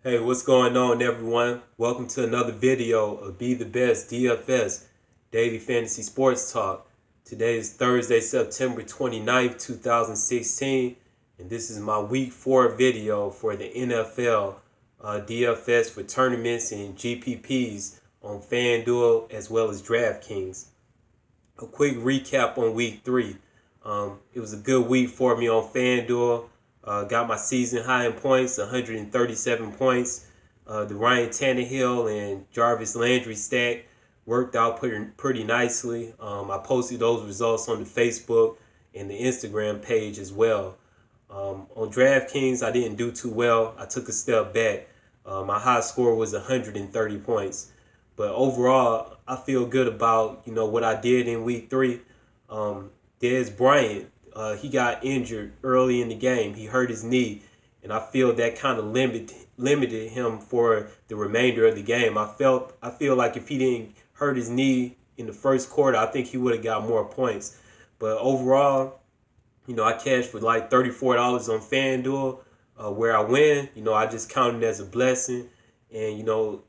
Hey, what's going on, everyone? Welcome to another video of Be the Best DFS Daily Fantasy Sports Talk. Today is Thursday, September 29th, 2016, and this is my Week 4 video for the NFL DFS for tournaments and GPPs on Fanduel as well as DraftKings. A quick recap on Week 3. It was a good week for me on FanDuel. Got my season high in points, 137 points. The Ryan Tannehill and Jarvis Landry stack worked out pretty nicely. I posted those results on the Facebook and the Instagram page as well. On DraftKings, I didn't do too well. I took a step back. My high score was 130 points. But overall, I feel good about what I did in Week 3. Dez Bryant, he got injured early in the game. He hurt his knee, and I feel that kind of limited him for the remainder of the game. I feel like if he didn't hurt his knee in the first quarter, I think he would have got more points. But overall, I cashed for like $34 on FanDuel, where I win. I just counted it as a blessing, and the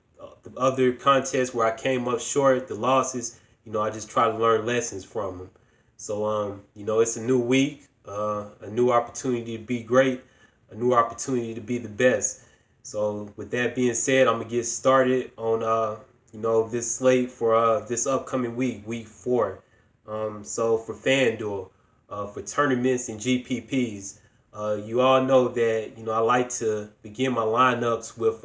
other contests where I came up short, the losses, I just try to learn lessons from them. So, it's a new week, a new opportunity to be great, a new opportunity to be the best. So, with that being said, I'm going to get started on, this slate for this upcoming week, week 4. So, for FanDuel, for tournaments and GPPs, you all know that, I like to begin my lineups with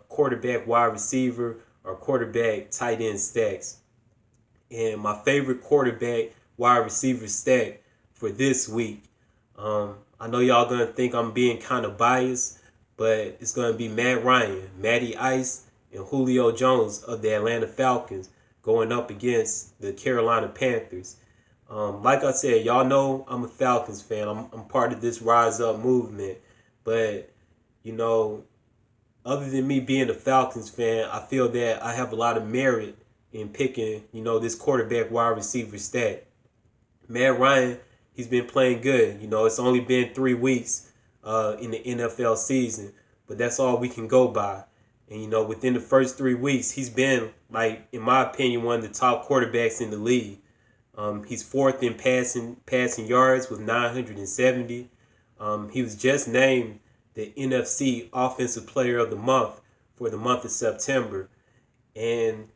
quarterback, wide receiver, or quarterback, tight end stacks. And my favorite quarterback, wide receiver stack for this week. I know y'all gonna think I'm being kind of biased, but it's gonna be Matt Ryan, Matty Ice, and Julio Jones of the Atlanta Falcons going up against the Carolina Panthers. Like I said, y'all know I'm a Falcons fan. I'm part of this Rise Up movement. But, other than me being a Falcons fan, I feel that I have a lot of merit in picking, this quarterback wide receiver stat. Matt Ryan, he's been playing good. It's only been 3 weeks in the NFL season, but that's all we can go by. And, within the first 3 weeks, he's been, like, in my opinion, one of the top quarterbacks in the league. He's fourth in passing yards with 970. He was just named the NFC Offensive Player of the Month for the month of September. And,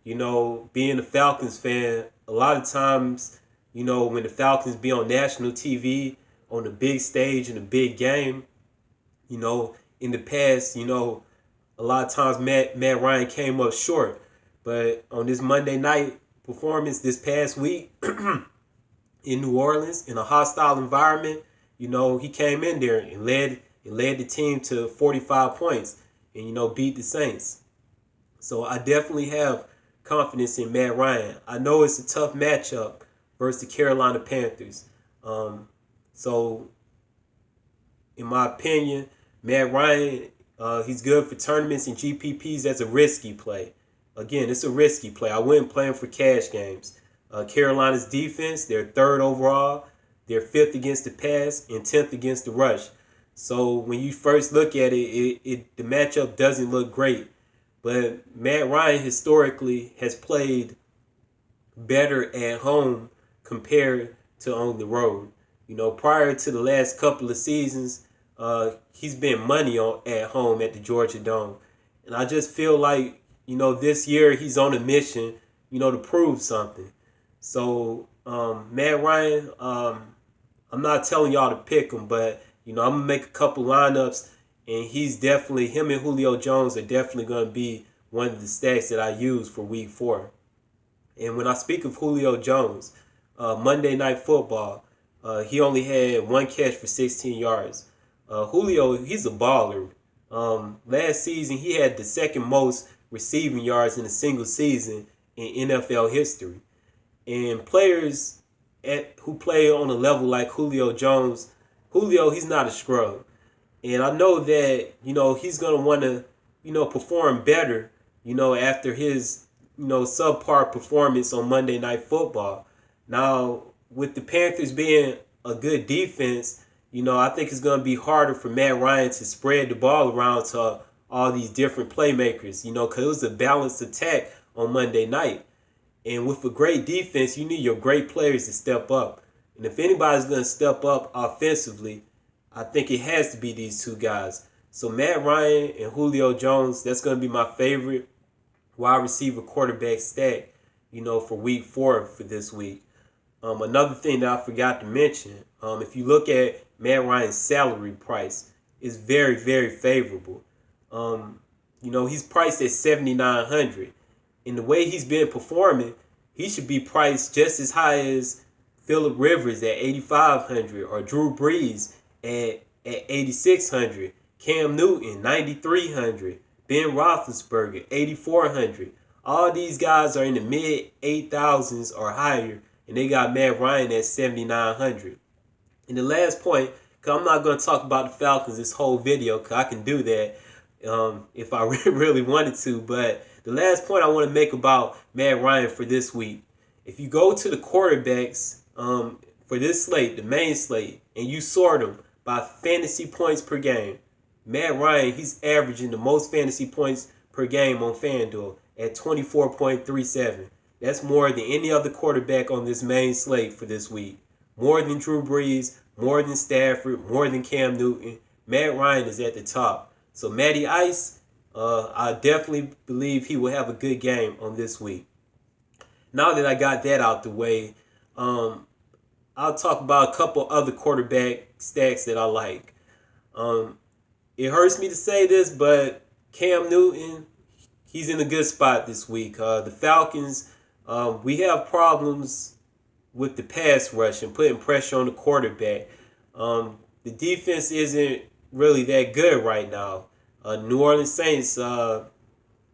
being a Falcons fan, a lot of times, when the Falcons be on national TV, on the big stage in a big game, in the past, a lot of times Matt Ryan came up short. But on this Monday night performance this past week in New Orleans, in a hostile environment, he came in there and led the team to 45 points and, beat the Saints. So I definitely have confidence in Matt Ryan. I know it's a tough matchup versus the Carolina Panthers. So, in my opinion, Matt Ryan, he's good for tournaments and GPPs as a risky play. Again, it's a risky play. I wouldn't play him for cash games. Carolina's defense, they're 3rd overall. They're 5th against the pass and 10th against the rush. So when you first look at it, the matchup doesn't look great. But Matt Ryan historically has played better at home compared to on the road. Prior to the last couple of seasons, he's been money at home at the Georgia Dome. And I just feel like, this year he's on a mission, to prove something. So, Matt Ryan, I'm not telling y'all to pick him, but, I'm going to make a couple lineups, and him and Julio Jones are definitely going to be one of the stacks that I use for week 4. And when I speak of Julio Jones, Monday Night Football, he only had 1 catch for 16 yards. Julio, he's a baller. Last season, he had the 2nd most receiving yards in a single season in NFL history. And players who play on a level like Julio Jones, he's not a scrub. And I know that, he's going to want to, perform better, after his, subpar performance on Monday Night Football. Now, with the Panthers being a good defense, I think it's going to be harder for Matt Ryan to spread the ball around to all these different playmakers, because it was a balanced attack on Monday night. And with a great defense, you need your great players to step up. And if anybody's going to step up offensively, I think it has to be these two guys. So Matt Ryan and Julio Jones, that's going to be my favorite wide receiver quarterback stack, for week 4 for this week. Another thing that I forgot to mention, if you look at Matt Ryan's salary price, it's very, very favorable. He's priced at $7,900. And the way he's been performing, he should be priced just as high as Phillip Rivers at $8,500 or Drew Brees at $8,600, Cam Newton $9,300, Ben Roethlisberger $8,400. All these guys are in the mid 8,000s or higher, and they got Matt Ryan at $7,900. And the last point, because I'm not going to talk about the Falcons this whole video, because I can do that if I really wanted to, but the last point I want to make about Matt Ryan for this week, if you go to the quarterbacks for this slate, the main slate, and you sort them by fantasy points per game, Matt Ryan, he's averaging the most fantasy points per game on Fanduel at 24.37. That's more than any other quarterback on this main slate for this week. More than Drew Brees, more than Stafford, more than Cam Newton. Matt Ryan is at the top. So Matty Ice, I definitely believe he will have a good game on this week. Now that I got that out the way, I'll talk about a couple other quarterback stacks that I like. It hurts me to say this, but Cam Newton, he's in a good spot this week. The Falcons, we have problems with the pass rush and putting pressure on the quarterback. The defense isn't really that good right now. New Orleans Saints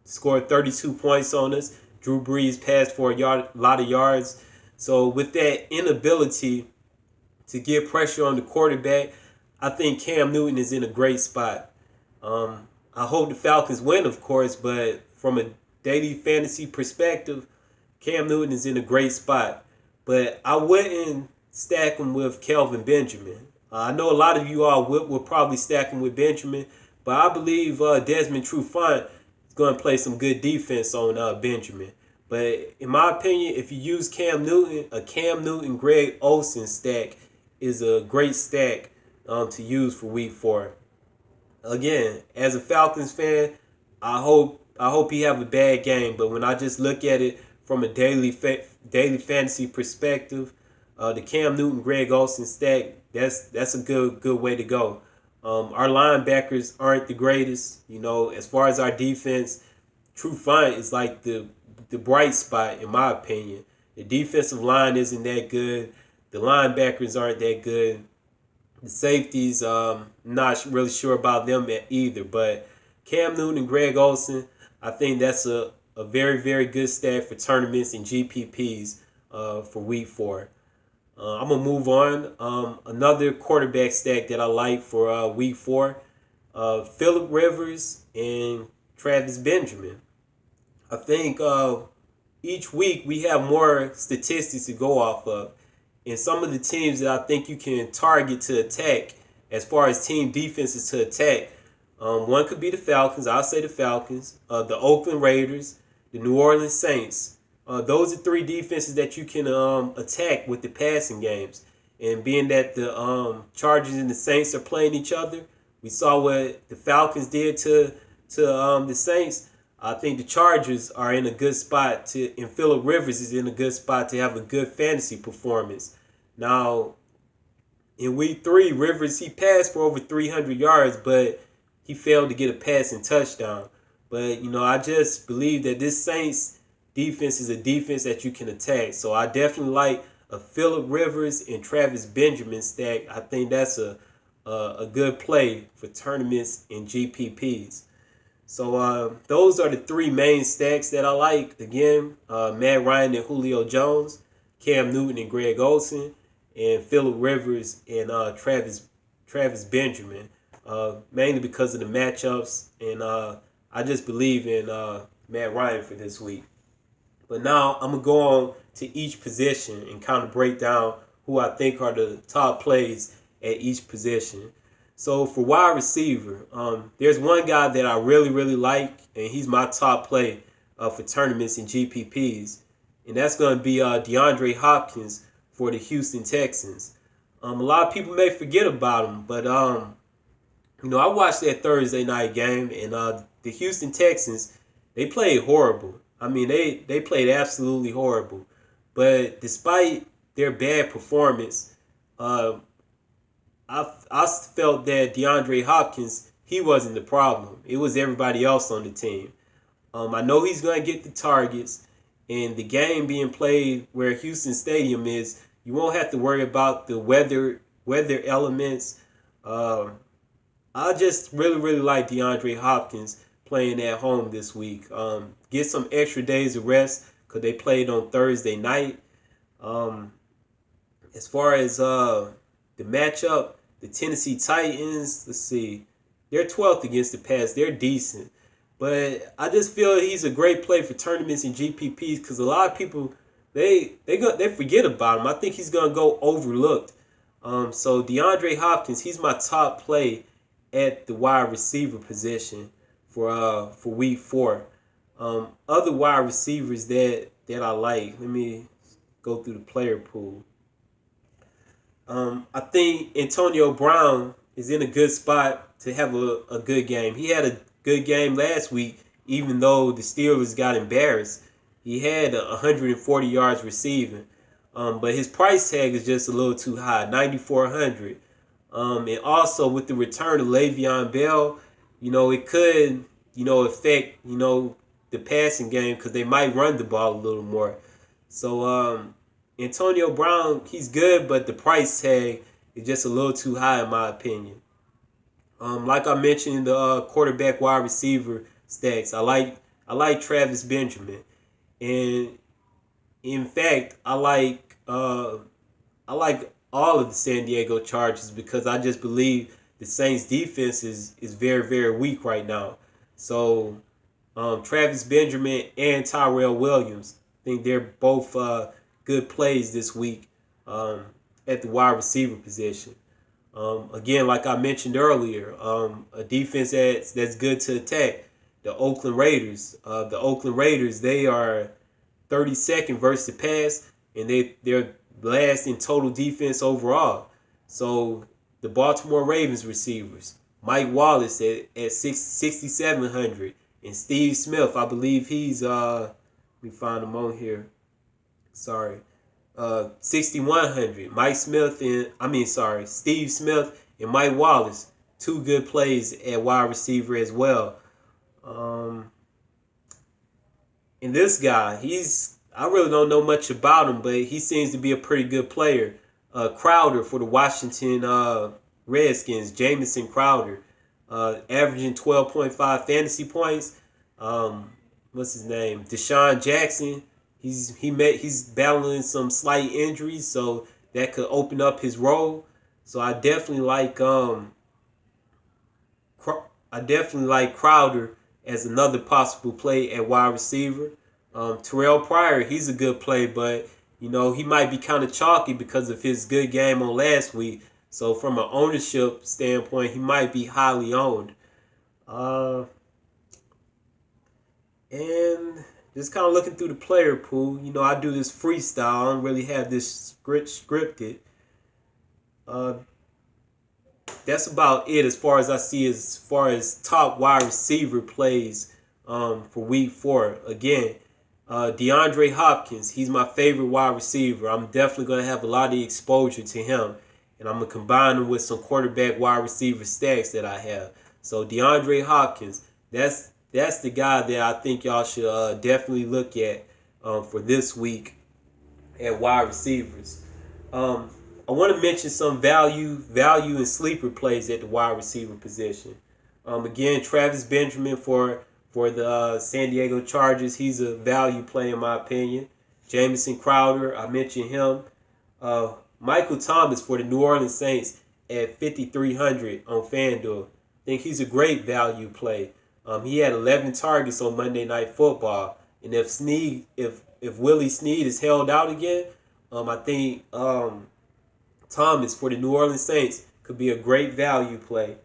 scored 32 points on us. Drew Brees passed for a lot of yards. So with that inability to get pressure on the quarterback, I think Cam Newton is in a great spot. I hope the Falcons win, of course, but from a daily fantasy perspective, Cam Newton is in a great spot. But I wouldn't stack him with Kelvin Benjamin. I know a lot of you all will probably stack him with Benjamin, but I believe Desmond Trufant is going to play some good defense on Benjamin. But in my opinion, if you use Cam Newton, a Cam Newton Greg Olsen stack is a great stack to use for week 4. Again, as a Falcons fan, I hope he have a bad game. But when I just look at it from a daily fantasy perspective, the Cam Newton Greg Olsen stack, that's a good way to go. Our linebackers aren't the greatest, as far as our defense. Trufant is like the bright spot in my opinion. The defensive line isn't that good. The linebackers aren't that good. The safeties, not really sure about them either. But Cam Newton and Greg Olsen, I think that's a very, very good stack for tournaments and GPPs for week 4. I'm going to move on. Another quarterback stack that I like for week 4, Phillip Rivers and Travis Benjamin. I think each week we have more statistics to go off of. And some of the teams that I think you can target to attack as far as team defenses to attack, one could be the Falcons. I'll say the Falcons, the Oakland Raiders, the New Orleans Saints. Those are 3 defenses that you can attack with the passing games. And being that the Chargers and the Saints are playing each other, we saw what the Falcons did to the Saints. I think the Chargers are in a good spot and Phillip Rivers is in a good spot to have a good fantasy performance. Now, in week 3, Rivers, he passed for over 300 yards, but he failed to get a passing touchdown. But, I just believe that this Saints defense is a defense that you can attack. So I definitely like a Phillip Rivers and Travis Benjamin stack. I think that's a good play for tournaments and GPPs. So those are the 3 main stacks that I like. Again, Matt Ryan and Julio Jones, Cam Newton and Greg Olsen, and Phillip Rivers and Travis Benjamin. Mainly because of the matchups, and I just believe in Matt Ryan for this week. But now I'm going to go on to each position and kind of break down who I think are the top plays at each position. So for wide receiver, there's one guy that I really, really like, and he's my top play for tournaments and GPPs, and that's going to be DeAndre Hopkins for the Houston Texans. A lot of people may forget about him, but I watched that Thursday night game, and the Houston Texans, they played horrible. I mean, they played absolutely horrible. But despite their bad performance, uh, I felt that DeAndre Hopkins, he wasn't the problem. It was everybody else on the team. I know he's going to get the targets, and the game being played where Houston Stadium is, you won't have to worry about the weather elements. I just really, really like DeAndre Hopkins playing at home this week. Get some extra days of rest because they played on Thursday night. Um, as far as the matchup, the Tennessee Titans, let's see, they're 12th against the pass. They're decent. But I just feel he's a great play for tournaments and GPPs because a lot of people, they forget about him. I think he's going to go overlooked. So DeAndre Hopkins, he's my top play at the wide receiver position for week 4. Other wide receivers that I like. Let me go through the player pool. I think Antonio Brown is in a good spot to have a good game. He had a good game last week, even though the Steelers got embarrassed. He had 140 yards receiving. But his price tag is just a little too high, 9,400. And also with the return of Le'Veon Bell, it could, affect, the passing game because they might run the ball a little more. So Antonio Brown, he's good, but the price tag is just a little too high in my opinion. Like I mentioned, the quarterback wide receiver stacks. I like Travis Benjamin, and in fact, I like all of the San Diego Chargers because I just believe the Saints defense is very, very weak right now. So Travis Benjamin and Tyrell Williams, I think they're both good plays this week at the wide receiver position. Again, like I mentioned earlier, a defense that's good to attack. The Oakland Raiders. They are 32nd versus the pass, and they're last in total defense overall. So the Baltimore Ravens receivers, Mike Wallace at 6,700, and Steve Smith, I believe he's let me find him on here. Sorry. 6,100. Steve Smith and Mike Wallace, two good plays at wide receiver as well. And this guy, I really don't know much about him, but he seems to be a pretty good player. Crowder for the Washington Redskins, Jamison Crowder, averaging 12.5 fantasy points. What's his name? Deshaun Jackson. He's battling some slight injuries, so that could open up his role. So I definitely like Crowder as another possible play at wide receiver. Terrell Pryor, he's a good play, but he might be kind of chalky because of his good game on last week. So from an ownership standpoint, he might be highly owned. And just kind of looking through the player pool, I do this freestyle. I don't really have this scripted. That's about it as far as I see as far as top wide receiver plays for week 4. Again, DeAndre Hopkins, he's my favorite wide receiver. I'm definitely going to have a lot of exposure to him. And I'm going to combine him with some quarterback wide receiver stacks that I have. So DeAndre Hopkins, that's the guy that I think y'all should definitely look at for this week at wide receivers. I want to mention some value and sleeper plays at the wide receiver position. Again, Travis Benjamin for the San Diego Chargers, he's a value play in my opinion. Jamison Crowder, I mentioned him. Michael Thomas for the New Orleans Saints at 5,300 on Fanduel. I think he's a great value play. He had 11 targets on Monday Night Football, and if Willie Snead is held out again, I think Thomas for the New Orleans Saints could be a great value play.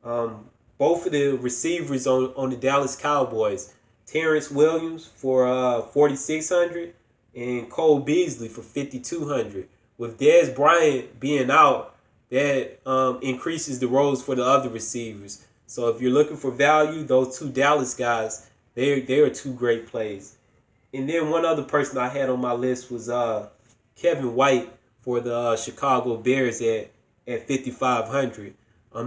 Both of the receivers on the Dallas Cowboys, Terrence Williams for 4,600 and Cole Beasley for 5,200. With Dez Bryant being out, that increases the roles for the other receivers. So if you're looking for value, those two Dallas guys, they are two great plays. And then one other person I had on my list was Kevin White for the Chicago Bears at 5,500.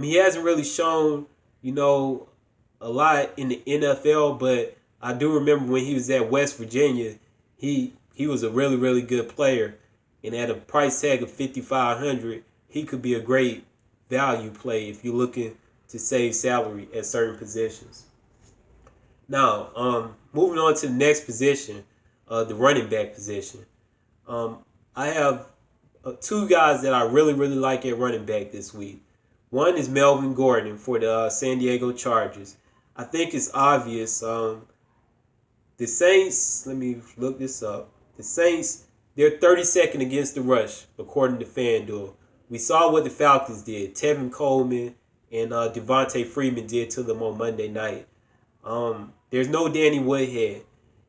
He hasn't really shown, a lot in the NFL, but I do remember when he was at West Virginia, he was a really, really good player. And at a price tag of 5,500, he could be a great value play if you're looking to save salary at certain positions. Now, moving on to the next position, the running back position. I have two guys that I really, really like at running back this week. One is Melvin Gordon for the San Diego Chargers. I think it's obvious. The Saints, let me look this up. The Saints, they're 32nd against the rush, according to Fanduel. We saw what the Falcons did. Tevin Coleman and Devontae Freeman did to them on Monday night. There's no Danny Woodhead.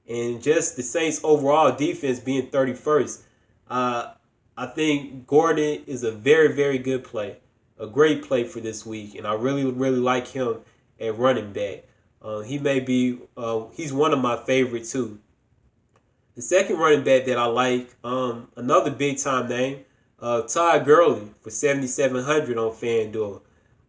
And just the Saints' overall defense being 31st, I think Gordon is a very, very good play. A great play for this week. And I really, really like him at running back. He may be, he's one of my favorites too. The second running back that I like, another big-time name, Todd Gurley for 7,700 on FanDuel.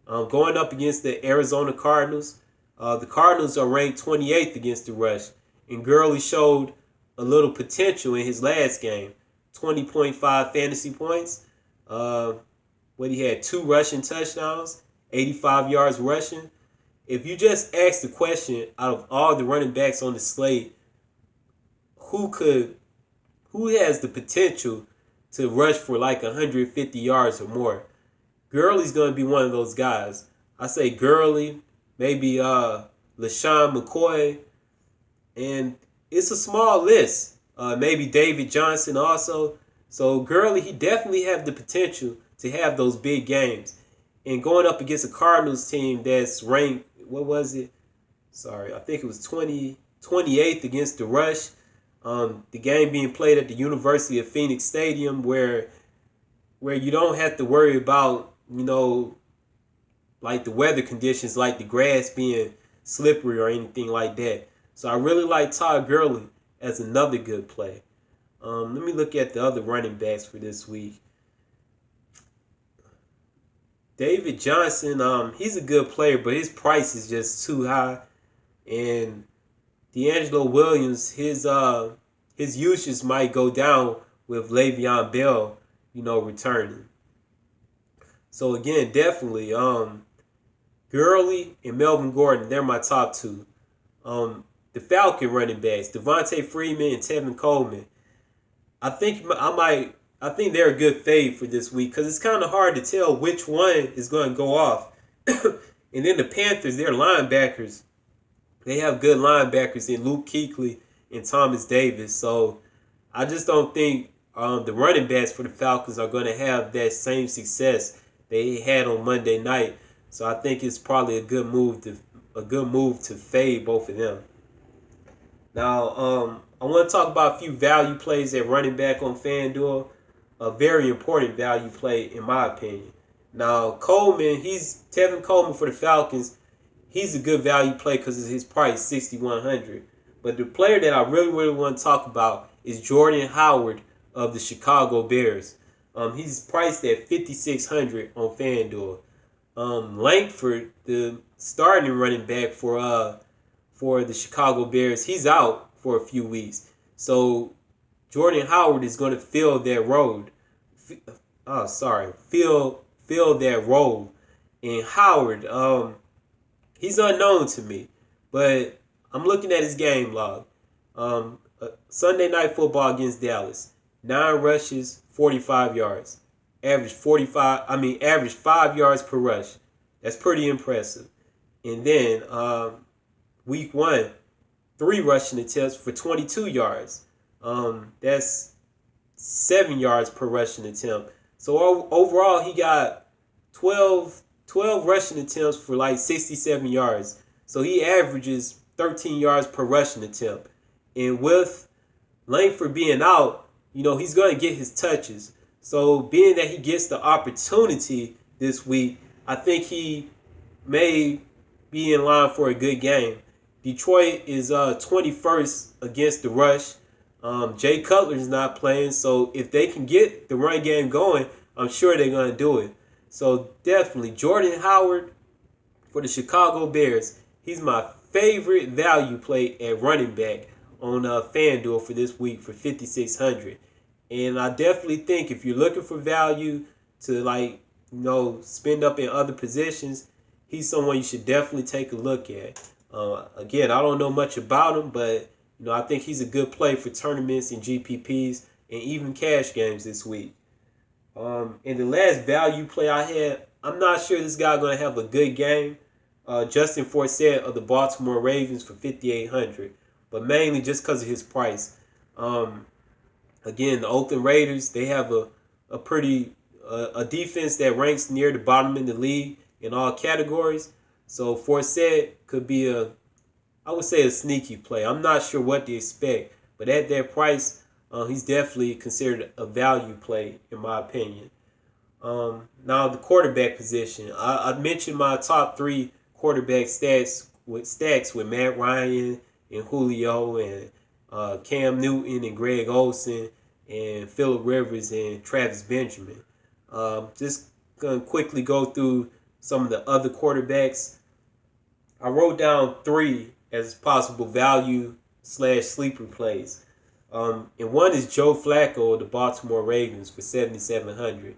Going up against the Arizona Cardinals. The Cardinals are ranked 28th against the rush. And Gurley showed a little potential in his last game. 20.5 fantasy points. He had 2 rushing touchdowns, 85 yards rushing. If you just ask the question, out of all the running backs on the slate, who has the potential to rush for like 150 yards or more? Gurley's going to be one of those guys. I say Gurley, maybe LaShawn McCoy, and it's a small list. Maybe David Johnson also. So Gurley, he definitely have the potential to have those big games. And going up against a Cardinals team that's ranked, what was it? I think it was 28th against the rush. The game being played at the University of Phoenix Stadium where you don't have to worry about, like the weather conditions, like the grass being slippery or anything like that. So I really like Todd Gurley as another good play. Let me look at the other running backs for this week. David Johnson, he's a good player, but his price is just too high. And D'Angelo Williams, his usage might go down with Le'Veon Bell, returning. So again, definitely, Gurley and Melvin Gordon, they're my top two. The Falcon running backs, Devontae Freeman and Tevin Coleman. I think they're a good fade for this week because it's kind of hard to tell which one is going to go off. And then the Panthers, their linebackers, they have good linebackers in Luke Kuechly and Thomas Davis. So I just don't think the running backs for the Falcons are going to have that same success they had on Monday night. So I think it's probably a good move to fade both of them. Now, I want to talk about a few value plays at running back on FanDuel. A very important value play in my opinion. Now, Tevin Coleman for the Falcons, he's a good value play because of his price, 6,100. But the player that I really, really want to talk about is Jordan Howard of the Chicago Bears. He's priced at 5,600 on FanDuel. Langford, the starting running back for the Chicago Bears, he's out for a few weeks. So Jordan Howard is going to fill that role. Fill that role. And Howard, he's unknown to me, but I'm looking at his game log. Sunday Night Football against Dallas, 9 rushes, 45 yards. Average 5 yards per rush. That's pretty impressive. And then week 1, 3 rushing attempts for 22 yards. That's 7 yards per rushing attempt. So overall, he got 12 rushing attempts for like 67 yards. So he averages 13 yards per rushing attempt. And with Langford being out, he's going to get his touches. So being that he gets the opportunity this week, I think he may be in line for a good game. Detroit is 21st against the rush. Jay Cutler's not playing, so if they can get the run game going, I'm sure they're going to do it. So definitely, Jordan Howard for the Chicago Bears. He's my favorite value play at running back on Fanduel for this week for 5,600. And I definitely think if you're looking for value to spend up in other positions, he's someone you should definitely take a look at. Again, I don't know much about him, but I think he's a good play for tournaments and GPPs and even cash games this week. And the last value play I had, I'm not sure this guy's going to have a good game. Justin Forsett of the Baltimore Ravens for 5,800, but mainly just because of his price. Again, the Oakland Raiders, they have a pretty defense that ranks near the bottom in the league in all categories. So Forsett could be I would say a sneaky play. I'm not sure what to expect, but at that price, he's definitely considered a value play in my opinion. Now the quarterback position. I mentioned my top 3 quarterback stacks with Matt Ryan and Julio and Cam Newton and Greg Olsen and Phillip Rivers and Travis Benjamin. Just gonna quickly go through some of the other quarterbacks. I wrote down 3 as possible value / sleeper plays. And one is Joe Flacco of the Baltimore Ravens for 7,700.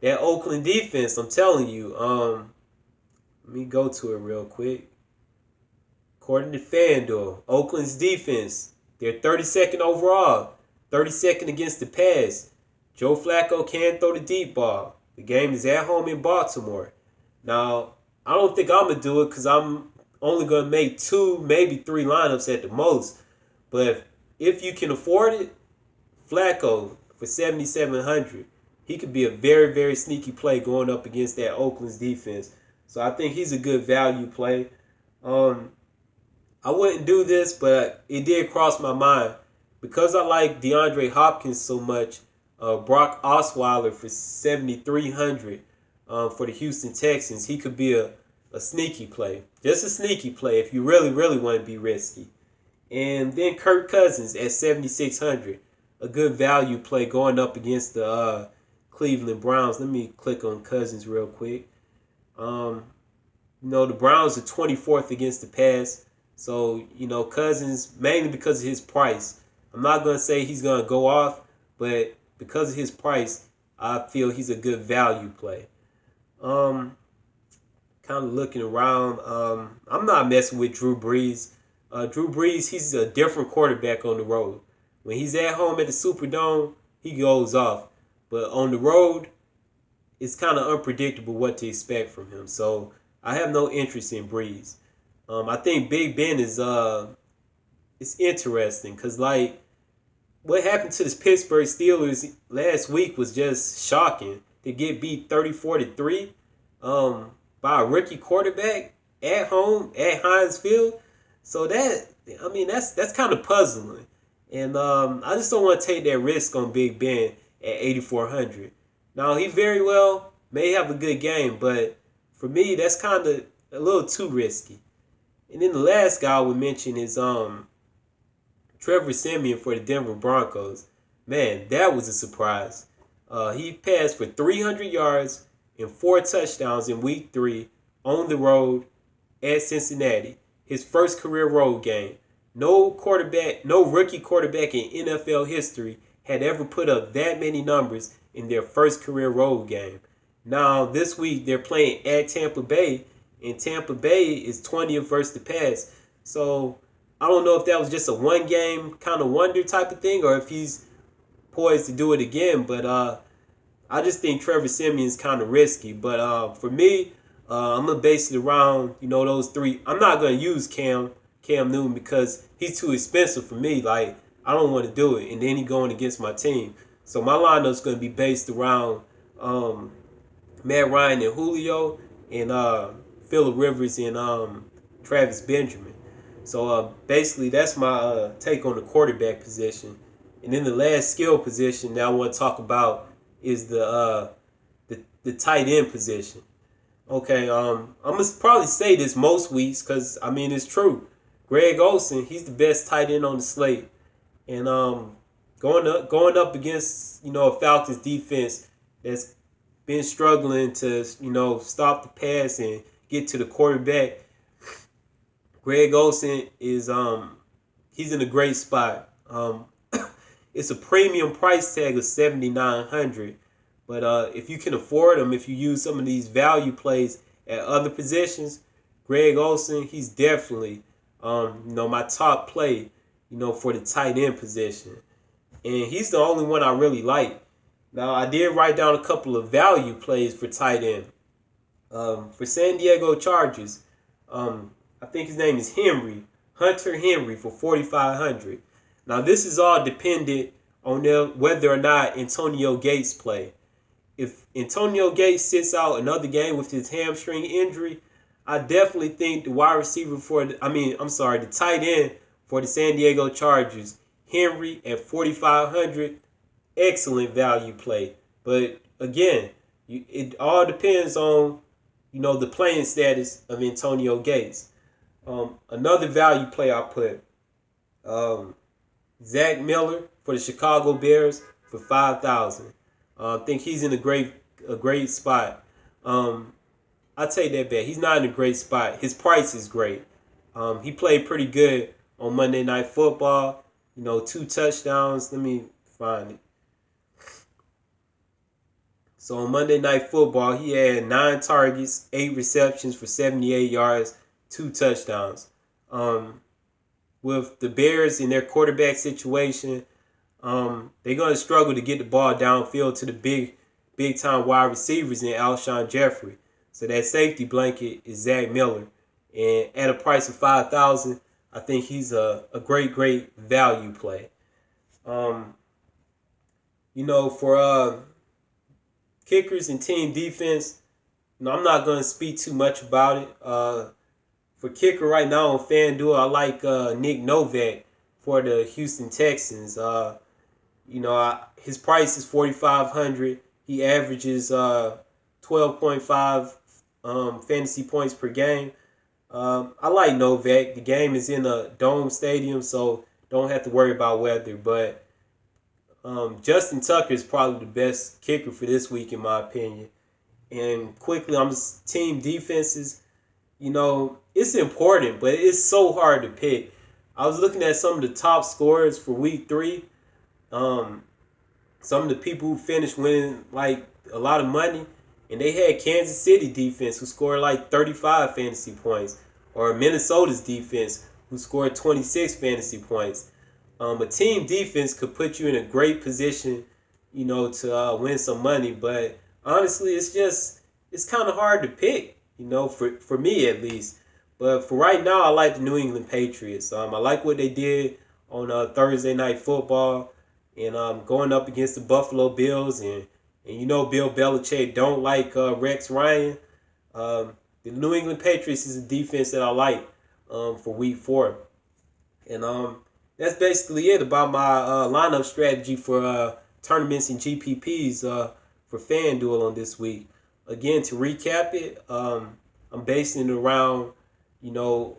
That Oakland defense, I'm telling you, let me go to it real quick. According to FanDuel, Oakland's defense, they're 32nd overall, 32nd against the pass. Joe Flacco can throw the deep ball. The game is at home in Baltimore. Now, I don't think I'm going to do it because I'm only going to make 2, maybe 3 lineups at the most. But if you can afford it, Flacco for 7,700, he could be a very, very sneaky play going up against that Oakland's defense. So I think he's a good value play. I wouldn't do this, but it did cross my mind. Because I like DeAndre Hopkins so much, Brock Osweiler for 7,300 for the Houston Texans, he could be a sneaky play. Just a sneaky play if you really, really want to be risky. And then Kirk Cousins at 7,600. A good value play going up against the Cleveland Browns. Let me click on Cousins real quick. The Browns are 24th against the pass. So, Cousins, mainly because of his price. I'm not going to say he's going to go off, but because of his price, I feel he's a good value play. Kind of looking around. I'm not messing with Drew Brees. Drew Brees, he's a different quarterback on the road. When he's at home at the Superdome, he goes off. But on the road, it's kind of unpredictable what to expect from him. So I have no interest in Brees. I think Big Ben is it's interesting because what happened to the Pittsburgh Steelers last week was just shocking. To get beat 34-3 by a rookie quarterback at home at Heinz Field. So that's kind of puzzling. And I just don't want to take that risk on Big Ben at 8,400. Now, he very well may have a good game, but for me, that's kind of a little too risky. And then the last guy I would mention is Trevor Siemian for the Denver Broncos. Man, that was a surprise. He passed for 300 yards and 4 touchdowns in Week 3 on the road at Cincinnati. His first career road game. No rookie quarterback in NFL history had ever put up that many numbers in their first career road game. Now, this week, they're playing at Tampa Bay, and Tampa Bay is 20th versus the pass. So, I don't know if that was just a one-game kind of wonder type of thing or if he's poised to do it again. But I just think Trevor Siemian's kind of risky. But for me, I'm going to base it around, those 3. I'm not going to use Cam Newton because he's too expensive for me. I don't want to do it. And then he's going against my team. So my lineup's going to be based around Matt Ryan and Julio, and Phillip Rivers and Travis Benjamin. So basically, that's my take on the quarterback position. And then the last skill position that I want to talk about is the tight end position. Okay, I'm gonna probably say this most weeks because I mean it's true. Greg Olsen, he's the best tight end on the slate, and going up against a Falcons defense that's been struggling to stop the pass and get to the quarterback. Greg Olsen is he's in a great spot. It's a premium price tag of $7,900. But if you can afford them, if you use some of these value plays at other positions, Greg Olsen, he's definitely my top play, for the tight end position. And he's the only one I really like. Now, I did write down a couple of value plays for tight end. For San Diego Chargers, I think his name is Hunter Henry for $4,500. Now, this is all dependent on whether or not Antonio Gates play. If Antonio Gates sits out another game with his hamstring injury, I definitely think the wide receiver the tight end for the San Diego Chargers, Henry at $4,500, excellent value play. But again, it all depends on the playing status of Antonio Gates. Another value play I put, Zach Miller for the Chicago Bears for $5,000. I think he's in a great spot. I take that back. He's not in a great spot. His price is great. He played pretty good on Monday Night Football. 2 touchdowns. Let me find it. So on Monday Night Football, he had 9 targets, 8 receptions for 78 yards, 2 touchdowns. With the Bears in their quarterback situation, they're going to struggle to get the ball downfield to the big time wide receivers in Alshon Jeffrey. So that safety blanket is Zach Miller. And at a price of $5,000, I think he's a great value play. For kickers and team defense, I'm not going to speak too much about it. For kicker right now on Fanduel, I like Nick Novak for the Houston Texans. His price is $4,500. He averages 12.5 fantasy points per game. I like Novak. The game is in a dome stadium, so don't have to worry about weather. But Justin Tucker is probably the best kicker for this week, in my opinion. And quickly, I'm just team defenses. It's important, but it's so hard to pick. I was looking at some of the top scorers for week 3. Some of the people who finished winning like a lot of money, and they had Kansas City defense who scored like 35 fantasy points, or Minnesota's defense who scored 26 fantasy points. A team defense could put you in a great position, to win some money. But honestly, it's kind of hard to pick, for me at least. But for right now, I like the New England Patriots. I like what they did on Thursday Night Football, and going up against the Buffalo Bills, and Bill Belichick don't like Rex Ryan. The New England Patriots is a defense that I like for week 4. And that's basically it about my lineup strategy for tournaments and GPPs for FanDuel on this week. Again, to recap it, I'm basing it around, the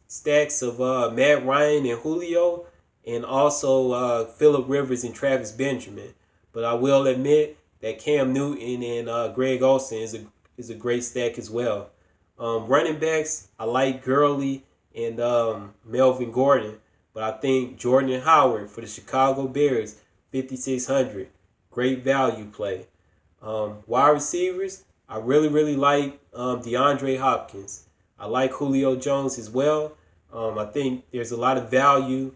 stacks of Matt Ryan and Julio, and also Phillip Rivers and Travis Benjamin. But I will admit that Cam Newton and Greg Olsen is a great stack as well. Running backs, I like Gurley and Melvin Gordon, but I think Jordan Howard for the Chicago Bears, $5,600, great value play. Wide receivers, I really like DeAndre Hopkins. I like Julio Jones as well. I think there's a lot of value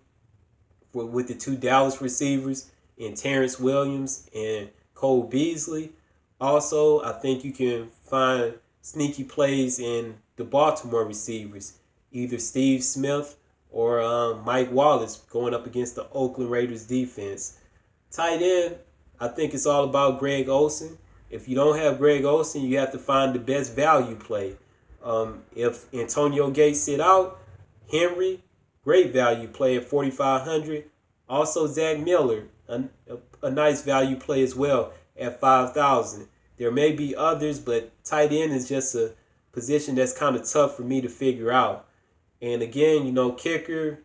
with the 2 Dallas receivers in Terrence Williams and Cole Beasley. Also, I think you can find sneaky plays in the Baltimore receivers, either Steve Smith or Mike Wallace going up against the Oakland Raiders defense. Tight end, I think it's all about Greg Olsen. If you don't have Greg Olsen, you have to find the best value play. If Antonio Gates sit out, Henry, great value play at 4,500. Also Zach Miller, a nice value play as well at 5,000. There may be others, but tight end is just a position that's kind of tough for me to figure out. And again, kicker,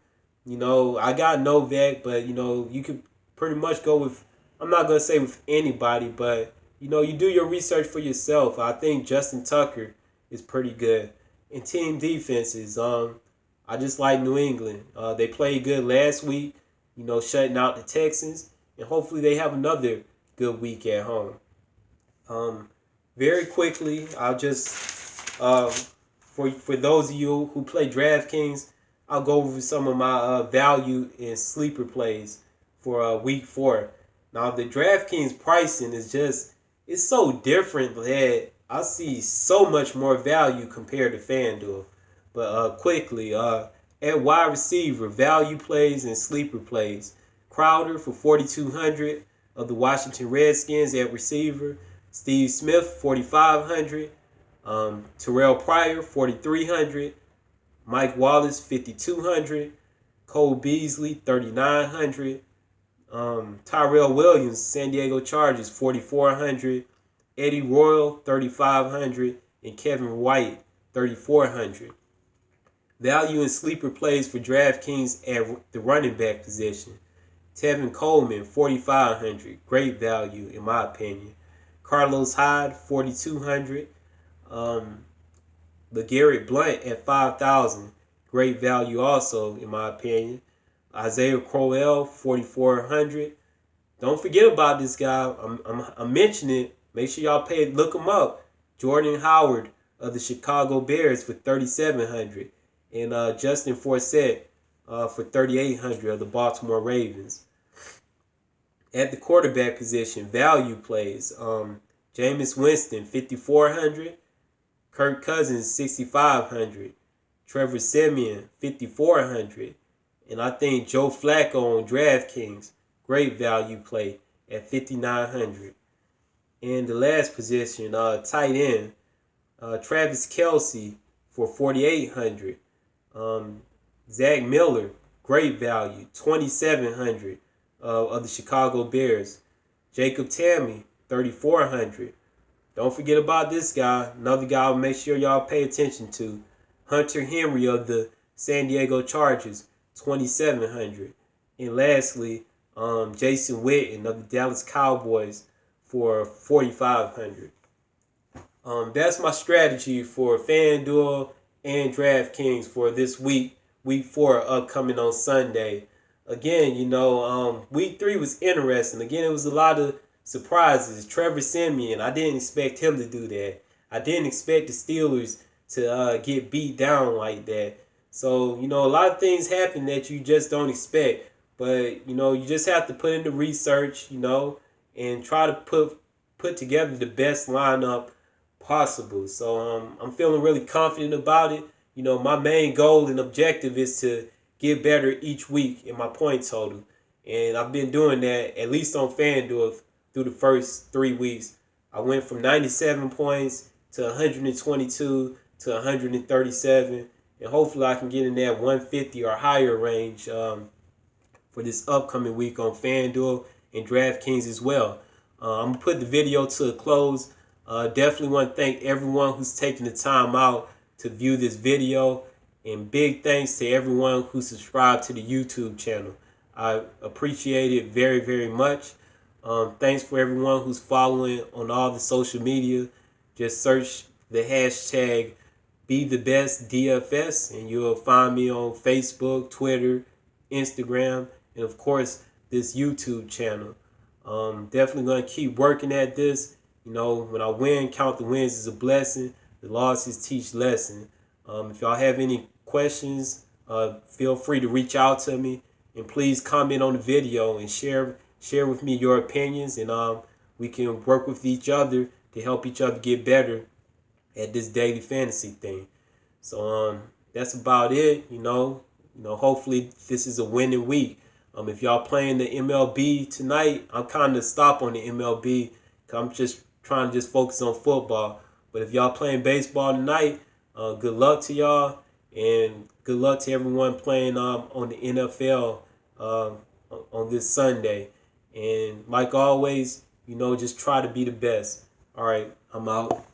I got Novak, but, you could pretty much go with, I'm not going to say with anybody, but, you do your research for yourself. I think Justin Tucker is pretty good. And team defenses, I just like New England. They played good last week, shutting out the Texans. And hopefully they have another good week at home. Very quickly, I'll just, for those of you who play DraftKings, I'll go over some of my value and sleeper plays for week 4. Now, the DraftKings pricing is it's so different that I see so much more value compared to FanDuel. But quickly, at wide receiver, value plays and sleeper plays. Crowder for 4,200 of the Washington Redskins at receiver. Steve Smith, 4,500. Terrell Pryor, 4,300. Mike Wallace, 5,200. Cole Beasley, 3,900. Tyrell Williams, San Diego Chargers, 4,400. Eddie Royal, 3,500. And Kevin White, 3,400. Value and sleeper plays for DraftKings at the running back position. Tevin Coleman, 4,500. Great value, in my opinion. Carlos Hyde, 4,200. LeGarrette Blount at 5,000. Great value also, in my opinion. Isaiah Crowell, 4,400. Don't forget about this guy. I'm mentioning it. Make sure y'all look him up. Jordan Howard of the Chicago Bears for 3,700. And Justin Forsett for 3,800 of the Baltimore Ravens. At the quarterback position, value plays. Jameis Winston, 5,400. Kirk Cousins, 6,500. Trevor Siemian, 5,400. And I think Joe Flacco on DraftKings, great value play at 5,900. And the last position, tight end, Travis Kelce for 4,800. Zach Miller, great value, 2,700 of the Chicago Bears. Jacob Tamme, 3,400. Don't forget about this guy. Another guy I'll make sure y'all pay attention to. Hunter Henry of the San Diego Chargers, 2,700. And lastly, Jason Witten of the Dallas Cowboys for 4,500. That's my strategy for FanDuel and DraftKings for this week 4 upcoming on Sunday. Again, week 3 was interesting. Again, it was a lot of surprises. Trevor Siemian, I didn't expect him to do that. I didn't expect the Steelers to get beat down like that. So, a lot of things happen that you just don't expect. But, you just have to put in the research, and try to put together the best lineup possible. So I'm feeling really confident about it. My main goal and objective is to get better each week in my point total. And I've been doing that, at least on FanDuel, through the first 3 weeks. I went from 97 points to 122 to 137. And hopefully I can get in that 150 or higher range for this upcoming week on FanDuel and DraftKings as well. I'm going to put the video to a close. Definitely want to thank everyone who's taking the time out to view this video. And big thanks to everyone who subscribed to the YouTube channel. I appreciate it very, very much. Thanks for everyone who's following on all the social media. Just search the hashtag BeTheBestDFS and you'll find me on Facebook, Twitter, Instagram, and of course this YouTube channel. Definitely going to keep working at this. When I win, count the wins as a blessing. The losses teach lesson. If y'all have any questions, feel free to reach out to me. And please comment on the video and share with me your opinions. And we can work with each other to help each other get better at this daily fantasy thing. So that's about it. Hopefully this is a winning week. If y'all playing the MLB tonight, I'm kind of stop on the MLB. I'm just trying to just focus on football. But if y'all playing baseball tonight, good luck to y'all, and good luck to everyone playing on the NFL on this Sunday. And like always, just try to be the best. All right, I'm out.